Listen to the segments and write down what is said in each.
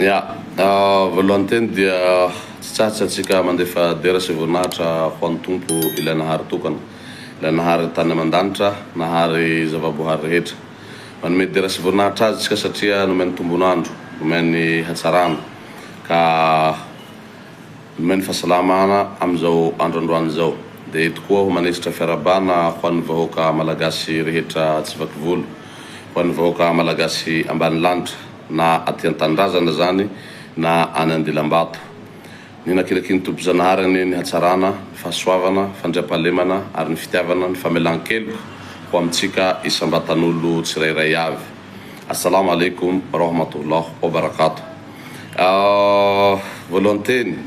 Ya, voalohany teny dia tsy tsatsa antsika mandefa dera sy voninahitra ho an'ny tompo ilay nahary tokana, ilay nahary tany aman-danitra, nahary zavaboahary rehetra. Manome dera sy voninahitra azy tsika satria nomeny tombonandro, nomeny hatsarana, ka nomeny fahasalamana amin'izao androandroany zao. Dia eto koa ho manesitra fiarabana ho an'ny vahoaka malagasy rehetra tsy vaky volo, ho an'ny vahoaka malagasy ambany lanitra, na aty an-tanindrazana zany na any Andilam-bato. Ny nakiraky ny tompo-janahary ny hatsarana, ny fahasoavana, fandriam-pahalemana ary ny fitiavana, ny famelan-keloka ho amintsika isam-batan'olo tsirairay avy. Assalamu alaikum warahmatullah wabarakatuh. Voalohany teny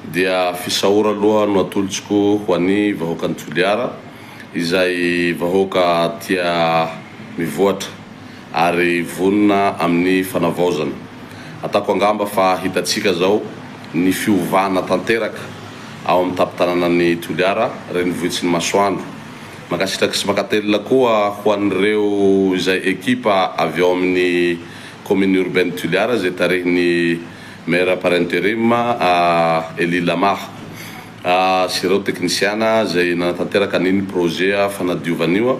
dia fisaora aloha no atolotsiko ho an'ny vahoakan'ny Toliara, izay vahoaka tia mivoatra ary vonina amin'ny fanavaozana. Atako angamba fa hitatsika zao ny fiovana tanteraka ao amin'ny tapitananan'ny Toliara reny vohitsy ny masoandro. Makasitraky sy makatelina koa ho an'ireo izay ekipa avy ao amin'ny commune urbaine Toliara zay tarehiny maire par intérim Eli Lamar sy ireo teknisiana zay nanatanteraka an'iny projet fanadiovan'io,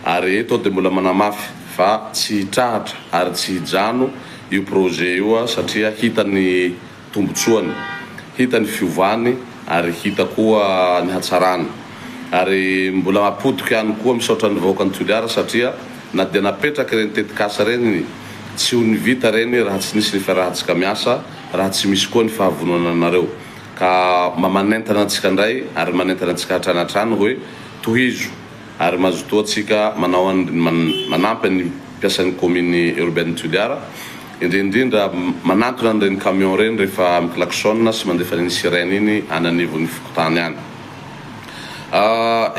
ary eto dia mbola manamafy fa tsy hitrahatra ary tsy hijano io projet io satria hitany tombotsoany, hitany fiovany ary hita koa ny hatsarany. Ary mbola mapotiky ihany koa misaotra ny vahoakan'ny Toliara satria na dia napetraky reny tetikasa reny tsy ho ny vita reny raha tsy nisy ny fiarahantsika miasa, raha tsy misy koa ny fahavonona anareo. Ka mamanentana antsika ndray ary manentana antsika hatrany hatrany hoe tohizo ary mazotoa atsika manao manampy ny mpiasan'ny commune urbaine Toliara, indrindra manantona an'ireny camion reny rehefa miklaxon sy mandefa ny sirène iny ananivon'ny fikotany any.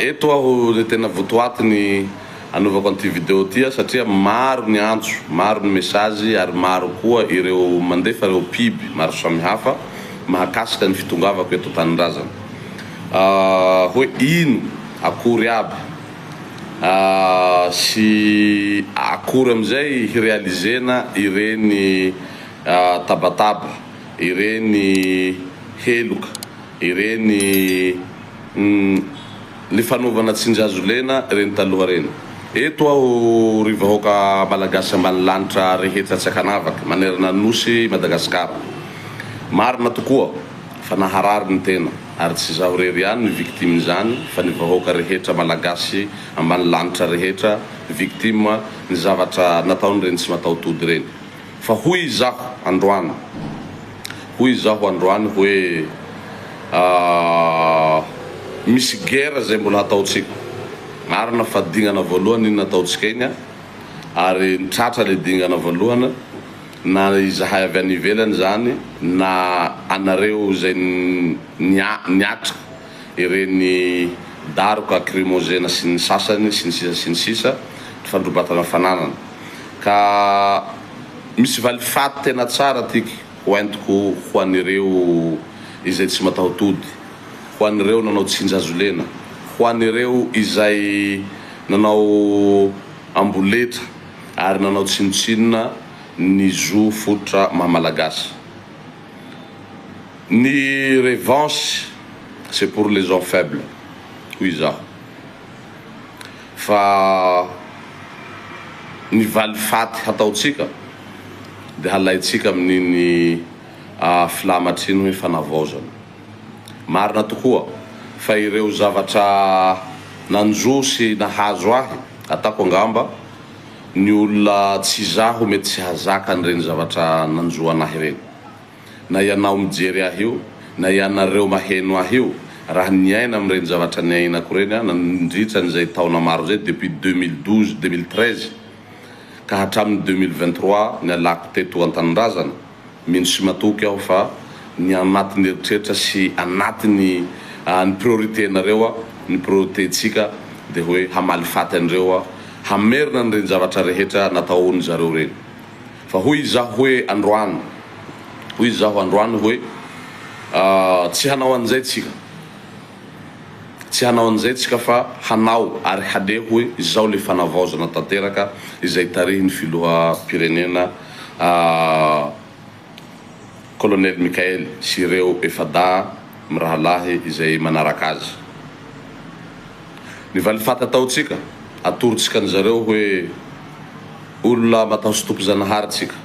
Eto aho le tena votoaty ny anaovako an'ity video ty satria maro ny antso, maro ny message ary maro koa ireo mandefa ireo piby maro samihafa mahakasika ny fitongavako eto tanindrazana. Hoe ino akory aby sy akory amizay hirealizena ireny tabataba, ireny heloka, ireny le fanaovana tsinjazolena reny taloha reny. Eto aho ry vahoaka malagasy ambany lanitra rehetra tsy akanavaky manerana nosy Madagasikara. Marina tokoa fa naharary ny tena ary tsy zaho rery ihany ny victime zany fa ny vahoaka rehetra malagasy ambany lanitra rehetra victime ny zavatra nataony reny tsy mataotody reny. Fa hoy zaho androany hoe misy guerre zay mbola hataotsika. Marina fa dingana voalohany iny nataotsika iny ary nitratra le dingana voalohana, na izahay avy any ivelany zany na anareo zay niatra ireny daroka lacrymogène sy ny sasany sy ny sisa fandrobatana fananana. Ka misy valifaty tena tsara tiky hoentiko ho an'ireo izay tsy mataotody, ho an'ireo nanao tsinjazolena, ho an'ireo izay nanao amboletra ary nanao tsinotsinona ny zo fototra mahamalagasy. Ny revanche c'est pour les gens faibles, hoy zaho. Fa ny valifaty hataotsika dia halaitsika amin'iny filamatry iny hoe fanavaozana. Marina tokoa fa ireo zavatra nanjo sy nahazo ahy atako angamba ny olona tsy zaho mety tsy hazaka an'ireny zavatra nanjo anahy reny. Na ianao mijery ahy io, na ianareo maheno ahy io, raha niaina amin'ireny zavatra niainako reny nandritra n'izay taona maro zay depuis 2012-2013 ka hatramin'ny 2023 ny alako teto an-tanindrazana. Mino sy matoky aho fa ny anatin'ny eritreritra sy anatin'ny ny priorité nareo ny priorité tsika dia hoe hamalifaty an'ireo hamerina an'ireny zavatra rehetra nataony zareo reny. Fa hoy zaho hoe androany hoe tsy hanao an'izay tsika, tsy hanao an'izay tsika fa hanao ary haleha hoe izao le fanavaozana tanteraka izay tarihiny filoha pirenena Colonel Mikael sy ireo efada mirahalahy izay manaraka azy. Ny valifaty ataotsika atoritsika an'zareo hoe olona matahotsy tompo-janahary tsika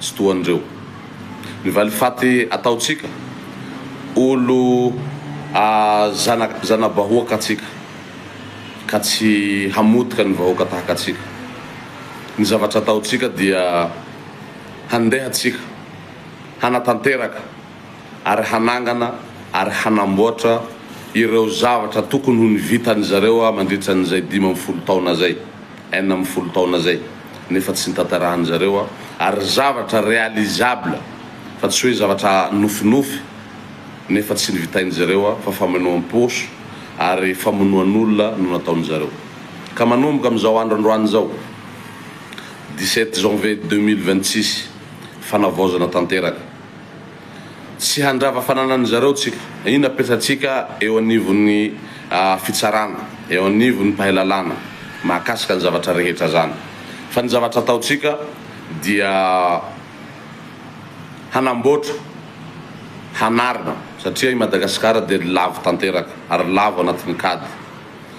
tsy toandreo. Ny valifaty ataotsika olo zanabahoaka atsika ka tsy hamotika ny vahoaka tahaka atsika. Ny zavatra ataotsika dia handehatsika hanatanteraka ary hanangana ary hanamboatra ireo zavatra tokony ho nivitan zareo mandritra an'izay 50 taona zay, 40 taona zay, nefa tsy nitantarahan zareo ary zavatra realisable fa tsy hoe zavatra nofinofy nefa tsy nivitainy zareo fa famonoam-poso ary famonoan'olona no nataony zareo. Ka manomboka am'izao androandroany zao 17 janvier 2026 fanavaozana tanteraka tsy handrava fananany zareo tsika ina petratsika eo anivon'ny fitsarana, eo anivon'ny pahelalana mahakasika ny zavatra rehetra zany. Fa ny zavatra ataotsika dia hanamboatra, hanarina satria i Madagasikara dia lavo tanteraka ary lavo anatin'ny kady,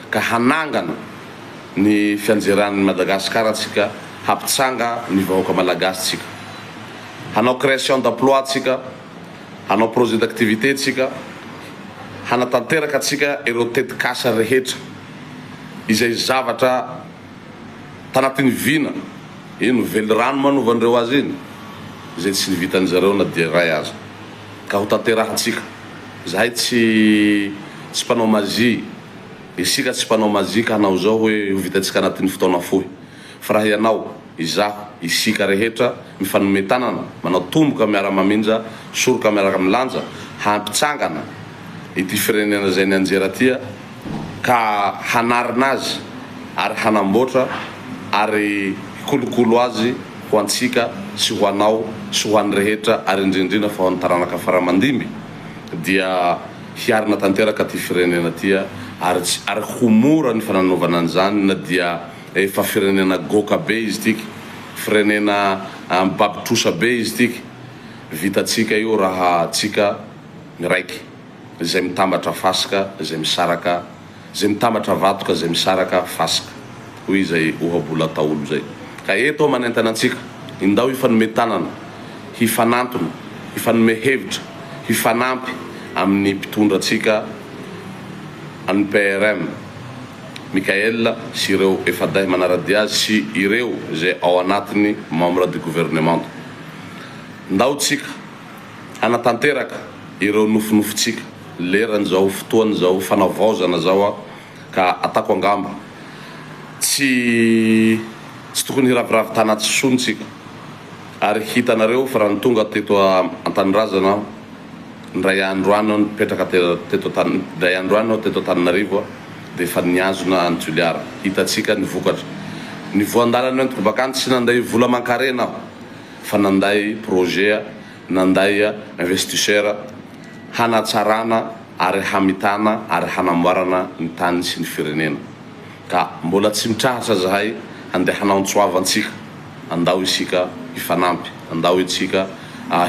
ka hanangana ny fianjeran'ny Madagasikara tsika hampitsanga ny vahoaka malagasy tsika, hanao création d'emploi tsika, hanao projet d'activité tsika, hanatanteraka tsika ireo tetikasa rehetra izay zavatra tanatin'ny vina ino vely rano manovan'ireo azy iny izay tsy nivitan zareo na dia ray azy, ka ho tanterahatsika. Zahay tsy mpanao mazy, isika tsy mpanao mazy ka hanao zao hoe ho vitatsika anatin'ny fotoana fohy, fa raha ianao izaho isika rehetra mifanome tanana manao tomboka miara-maminja soroka miaraka milanja hampitsangana ity firenena zay ny anjera tia ka hanarina azy ary hanamboatra ary hikolokolo azy ho antsika sy ho anao sy ho an'ny rehetra ary indrindrina fa ho an'ny taranaka faramandimby dia hiarina tanteraka ty firenena tia ary ho mora ny fananaovana an'izany na dia efa firenena goka be izy tiky, firenena babitrosa be izy tiky, vitatsika io raha tsika raiky zay mitambatra fasika zay misaraka, zay mitambatra vatoka zay misaraka fasika, hoy zay ohabola ataolo zay. Ka eto manentana antsika indao hifanome tanana, hifanantona, hifanome hevitra, hifanampy amin'ny mpitondra atsika amin'ny PRM Mikael sy ireo efadahy manaradia azy sy ireo zay ao anatiny membre du gouvernement. Ndao tsika hanatanteraka ireo nofinofitsika leran'izao fotoan'izao fanavaozana zao ka atako angamba tsy tokony hiraviravy tanaty sontsika ary hitanareo fa raha tonga teto Antanirazana ndray andro any nipetraka teto Antananarivo dia efa niazona Antoliara, hitatsika ny vokatra. Ny voandalana entiko bakany tsy nanday vola mankarena aho fa nanday projet, nanday investisseur hanatsarana ary hamitana ary hanamboarana ny tany sy ny firenena. Ka mbola tsy mitrahatra zahay andeha hanaontsoavantsika, andao isika hifanampy, andao isika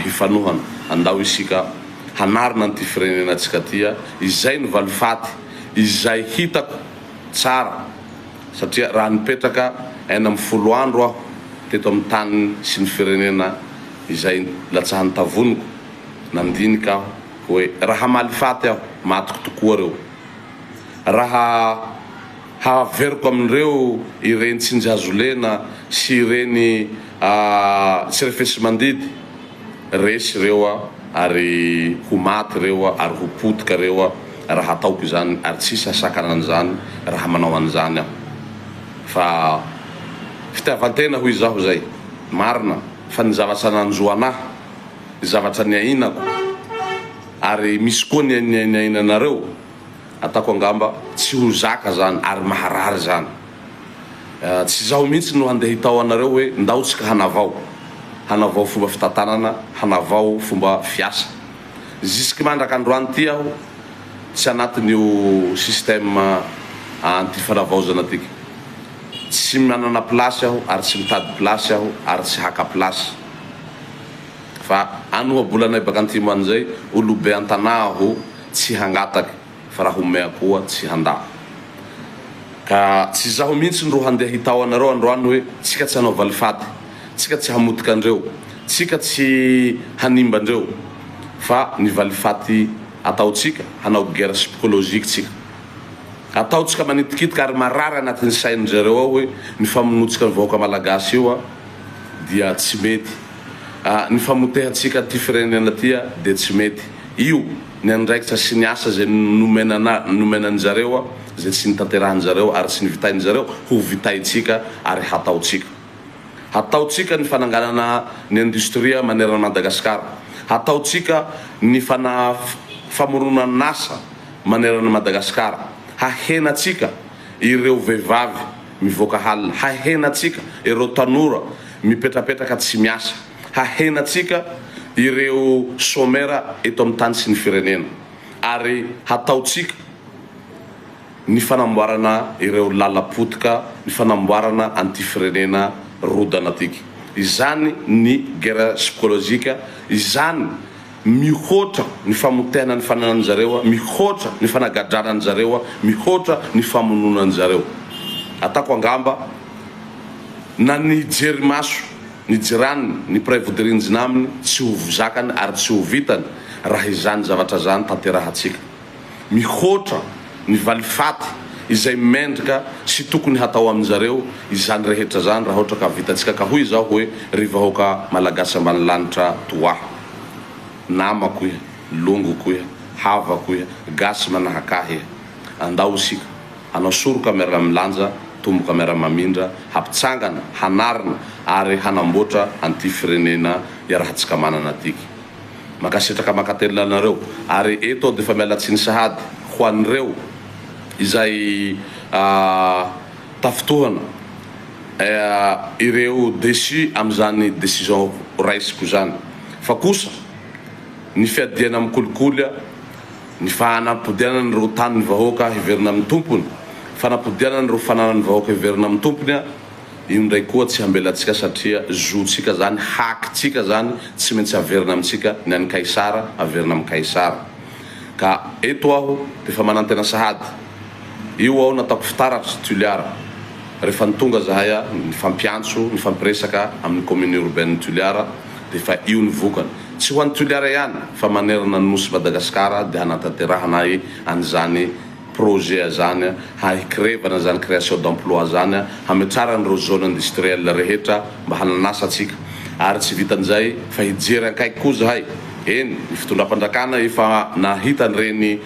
hifanohana, andao isika hanarina ny ty firenena tsika tia. Izay ny valifaty izay hitako tsara satria raha nipetraka 40 andro aho teto amin'ny tany sy ny firenena izay latsahan'ny tavoniko, nandinika aho hoe raha malifaty aho matoko tokoa reo, raha haveriko amin'ireo ireny tsinjazolena sy ireny tsy refesy mandidy resy reo ary ho maty reo ary ho potika reo raha ataoko izany ary tsisy asakana an'izany raha manao an'izany aho. Fa fitiavantena hoy zaho zay marina fa ny zavatra nanjoanahy, ny zavatra niainako ary misy koa niainanareo atako angamba tsy ho zaka zany ary maharary zany. Tsy zaho mihitsy no handeha hitao anareo hoe ndaotsika hanavao fomba fitantanana, hanavao fomba fiasa. Jusque mandraka androany ty aho tsy anatin'io système anty fanavaozana tiky, tsy manana plasy aho ary tsy mitady plasy aho ary tsy haka plasy fa ano bolanay baka antimo an'izay olobe an-tanà ho tsy hangataky fa raha homea koa tsy handa ka tsy zaho mihitsy ro handeha hitao anareo androany hoe tsika tsy hanao valifaty, tsika tsy hamotika andreo, tsika tsy hanimba andreo, fa ny valifaty ataotsika hanao guerre psychologique tsika, ataotsika manitikitika ary marary anatin'ny sain'zareo ao hoe ny famonotsika ny vahoaka malagasy io dia tsy mety, ny famotehatsika ty firenena tia dia tsy mety, io ny andraikitra sy ny asa zay nomenan'zareo zay tsy nitanterahan'zareo ary tsy nivitain'zareo ho vitaitsika ary hataotsika ny fananganana ny industria manerana Madagasikara, hataotsika ny famoronana nasa manerana Madagasikara, hahenatsika ireo vehivavy mivoaka halina, hahenatsika ireo tanora mipetrapetraka tsy miasa, hahenatsika ireo somera eto amin'ny tany sy ny firenena, ary hataotsika ny fanamboarana ireo lalapotika, ny fanamboarana antifirenena rodana tiky. Izany ny guerre psychologique, izany mihoatra ny famotehana ny fananan'zareo, mihoatra ny fanagadranan'zareo, mihoatra ny famononan'zareo. Atako angamba na ny jery maso ny jiraniny ny mpiray vody-rindrina aminy tsy ho zakany ary tsy ho vitany raha izany zavatra zany tanterahatsika. Mihoatra ny valifaty izay mendrika sy tokony hatao amin'zareo izany rehetra zany raha ohatra ka vitatsika, ka hoy zao hoe ry vahoaka malagasy ambany lanitra toaha, namako iha, longoko iha, havako iha, gasy manahakahy iha, andao isika hanao soroka miara milanja, tomboka miara mamindra, hampitsangana, hanarina ary hanamboatra anty firenena iarahantsika manana tiky. Makasitraka makatelina anareo ary eto dia efa mialatsiny sahady ho an'ireo izay tafitohana ireo déçu amin'izany décision raisiko zany, fa kosa ny fiadiana amin'ny kolikoly, ny fanapodiana ny ro tany ny vahoaka hiverina amin'ny tompony, fanapodiana ny ro fananany vahoaka hiverina amin'ny tompony, io ndray koa tsy hambelatsika satria zotsika zany, hakitsika zany tsy maintsy averina amintsika, ny an'ny kaisara averina amin'ny kaisara. Ka eto aho dia efa manantena sahady, io aho nataoko fitaratra Toliara, rehefa nitonga zahay ny fampiantso, ny fampiresaka amin'ny commune urbaine Toliara, dia efa io ny vokany, tsy ho an'ny Toliara ihany fa manerana ny nosy Madagasikara dia hanatanterahana an'izany projet zany, hahikrevana zany création d'emploi zany, hametrara n'ireo zone industrielle rehetra mba hananasa atsika, ary tsy vitan'izay fa hijery ankaiky koa zahay. Eny ny fitondram-pandrakana efa nahita an'ireny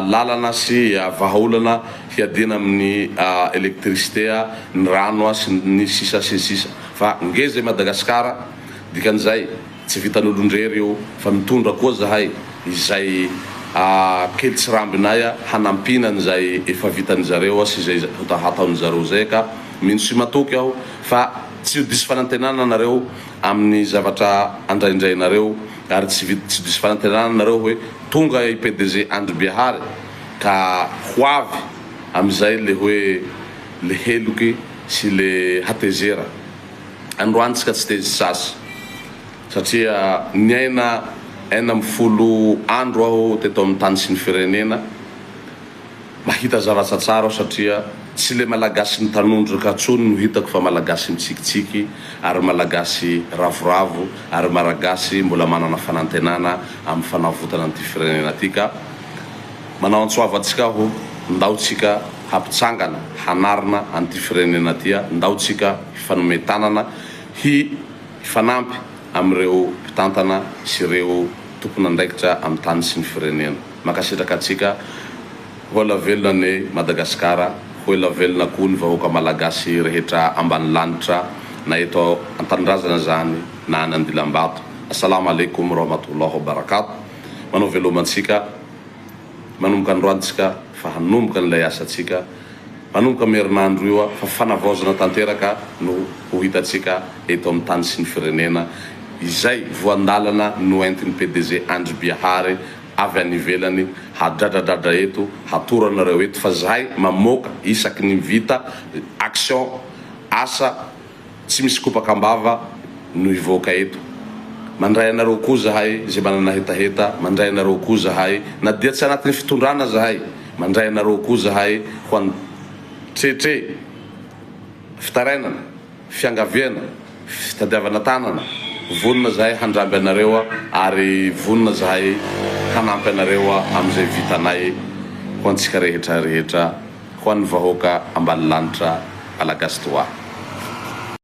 lalana sy vahaolana hiadina amin'ny électricité, ny rano sy ny sisa sy sisa, fa ngeza Madagasikara dikan'izay tsy vitan'olondrery io fa mitondra koa zahay izay kely tsy rambinay hanampinan'izay efa vitan'zareo sy zay hataon'zareo zay, ka mino sy matoky aho fa tsy ho disy fanantenana nareo amin'ny zavatra andraindrainareo, ary tsy disy fanantenana nareo hoe tonga i PDG Andry Bihary ka hoavy amin'izay le hoe le heloky sy le hatezera. Androany tsika tsy tezy sasy satria niaina 40 andro aho teto amin'ny tany sy ny firenena, mahita zavatra tsara aho satria tsy le malagasy ny tanondroka tsony no hitako fa malagasy mitsikitsiky ary malagasy ravoravo ary malagasy mbola manana fanantenana amin'ny fanavotana an'ity firenena ty. Ka manao antsoavatsika aho ndaotsika hampitsangana hanarina an'ity firenena tia, ndaotsika hifanometanana hifanampy amin'ireo mpitantana sy ireo tompona andraikitra amin'ny tany sy ny firenena. Makasitraka atsika hola velona ny Madagasikara, hola velona koa ny vahoaka malagasy rehetra ambany lanitra na eto an-tanindrazana zany na any Andilam-bato. Assalamu alaikum warahmatullahi wabarakatuh. Manao velomantsika manomboka androantsika fa hanomboka n'ilay asatsika, manomboka miherinandro io fa fanavaozana tanteraka no ho hitatsika eto amin'ny tany sy ny firenena izay voandalana no entin'ny PDG Andry Bihary avy any ivelany hadradradradra eto hatoranareo eto, fa zahay mamoaka isaky ny vita action asa tsy misy kopakambava no ivoaka eto. mandray anareo koa zahay zay manana hetaheta, mandray anareo koa zahay na dia tsy anatin'ny fitondrana zahay, mandray anareo koa zahay ho an'ny tretre fitarainana, fiangaviana, fitadiavana tanana, vonona zahay handramby anareo ary vonona zahay hanampy anareo am'izay vitanay ho antsika rehetra rehetra, ho an'ny vahoaka ambany lanitra malagasy toa.